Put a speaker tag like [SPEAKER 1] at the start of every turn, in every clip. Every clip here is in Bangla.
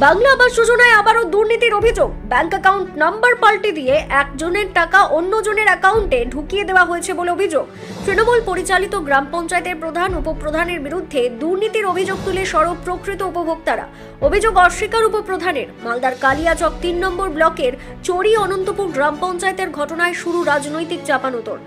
[SPEAKER 1] বাংলা আবাস যোজনায় আবারও দুর্নীতির অভিযোগ। ব্যাংক অ্যাকাউন্ট নাম্বার পাল্টে দিয়ে একজনের টাকা অন্যজনের অ্যাকাউন্টে ঢুকিয়ে দেওয়া হয়েছে বলে অভিযোগ। তৃণমূল পরিচালিত গ্রাম পঞ্চায়েতের প্রধান উপপ্রধানের বিরুদ্ধে দুর্নীতির অভিযোগ তুলে সরব প্রকৃত উপভোক্তারা। অভিযোগ অস্বীকার উপপ্রধানের। মালদার কালিয়াচক ৩ নম্বর ব্লকের চড়ি অনন্তপুর গ্রাম পঞ্চায়েতের ঘটনায় শুরু রাজনৈতিক চাপানোতর।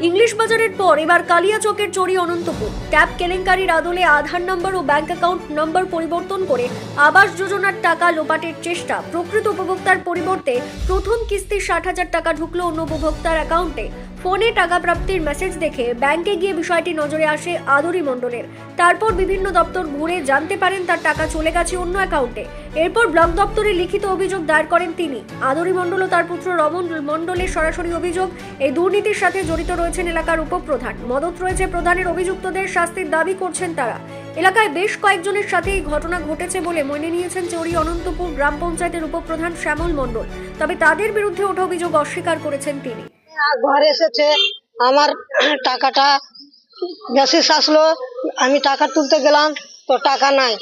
[SPEAKER 1] ইংলিশ বাজারের পর এবার কালিয়াচকের চড়ি অনন্তপুর। ট্যাব কেলেঙ্কারির আদলে আধার নম্বর ও ব্যাংক অ্যাকাউন্ট নম্বর পরিবর্তন করে আবাস যোজনার টাকা লোপাটের চেষ্টা। প্রকৃত উপভোক্তার পরিবর্তে প্রথম কিস্তির ৬০,০০০ টাকা ঢুকলো অন্য উপভোক্তার অ্যাকাউন্টে। ফোনে টাকা প্রাপ্তির মেসেজ দেখে ব্যাংকে গিয়ে বিষয়টি নজরে আসে আদরি মণ্ডলের। তারপর বিভিন্ন দপ্তর ঘুরে জানতে পারেন তার টাকা চলে গেছে অন্য অ্যাকাউন্টে। এরপর ব্লক দপ্তরে লিখিত অভিযোগ দায়ের করেন তিনি। আদরি মণ্ডল ও তার পুত্র রমন মণ্ডলের সরাসরি অভিযোগ, এই দুর্নীতির সাথে জড়িত রয়েছেন এলাকার উপপ্রধান। মদত রয়েছে প্রধানের। অভিযুক্তদের শাস্তির দাবি করছেন তারা। এলাকায় বেশ কয়েকজনের সাথে এই ঘটনা ঘটেছে বলে মেনে নিয়েছেন চড়ি অনন্তপুর গ্রাম পঞ্চায়েতের উপপ্রধান শ্যামল মণ্ডল। তবে তাদের বিরুদ্ধে ওঠা অভিযোগ অস্বীকার করেছেন তিনি।
[SPEAKER 2] ঘরে এসেছে, আমার টাকাটা মেসেজ আসলো, আমি টাকা তুলতে গেলাম তো টাকা নাই,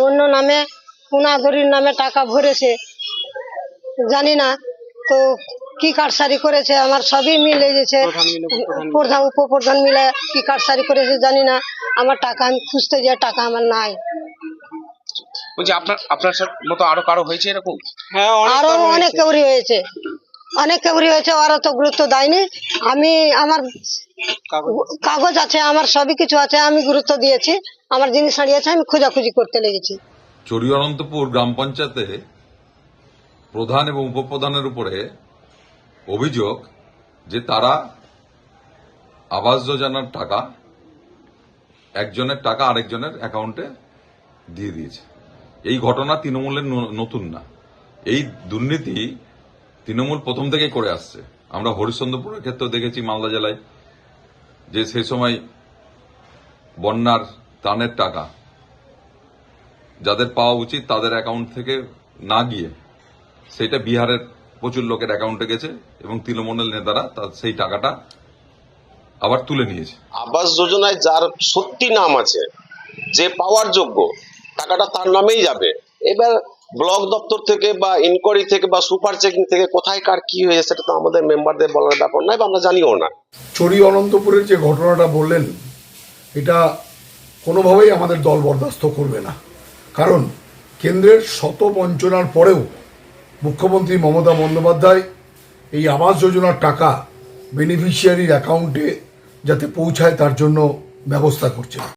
[SPEAKER 2] অন্য নামে পুনাধরির নামে টাকা ভরেছে, জানি না তো কি কারসারি করেছে। আমার সবই মিলে গেছে, প্রধান উপপ্রধান মিলে কি কারসারি করেছে জানি না। আমার টাকা আমি খুঁজতে যাই, টাকা আমার নাই।
[SPEAKER 3] বলছি আপনার মতো আরো কারো হয়েছে এরকম?
[SPEAKER 2] হ্যাঁ, আরো অনেক কেউরি হয়েছে, ওরা তো গুরুত্ব দেয়নি। আমি আমার কাগজ আছে, আমার সবই কিছু আছে, আমি গুরুত্ব দিয়েছি। আমার জিনিস হারিয়েছে, আমি খোঁজাখুঁজি করতে লেগেছি।
[SPEAKER 4] চড়ি অনন্তপুর গ্রাম পঞ্চায়েতে প্রধান এবং উপপ্রধানের উপরে অভিযোগ যে তারা আবাস যোজনার টাকা একজনের টাকা আরেকজনের অ্যাকাউন্টে দিয়ে দিয়েছে। এই ঘটনা তৃণমূলের নতুন না। এই দুর্নীতি তৃণমূল প্রথম থেকেই করে আসছে। আমরা হরিশ্চন্দ্রপুরের ক্ষেত্রেও দেখেছি, মালদা জেলায়, যে সেই সময় বন্যার ত্রাণের টাকা যাদের পাওয়া উচিত তাদের অ্যাকাউন্ট থেকে না গিয়ে সেটা বিহারের প্রচুর লোকের অ্যাকাউন্টে গেছে এবং তৃণমূলের নেতারা সেই টাকাটা আবার তুলে নিয়েছে।
[SPEAKER 5] আবাস যোজনায় যার সত্যি নাম আছে, যে পাওয়ার যোগ্য, টাকাটা তার নামেই যাবে। এবার ব্লক দপ্তর থেকে বা ইনকোয়ারি থেকে বা সুপার চেকিং থেকে কোথায় কার কি হয়েছে সেটা তো আমাদের মেম্বারদের বলার ব্যাপার নয়, বা আমরা জানিও না।
[SPEAKER 6] চড়ি অনন্তপুরের যে ঘটনাটা বললেন, এটা কোনোভাবেই আমাদের দল বরদাস্ত করবে না। কারণ কেন্দ্রের শত বঞ্চনার পরেও মুখ্যমন্ত্রী মমতা বন্দ্যোপাধ্যায় এই আবাস যোজনার টাকা বেনিফিশিয়ারির অ্যাকাউন্টে যাতে পৌঁছায় তার জন্য ব্যবস্থা করছেন।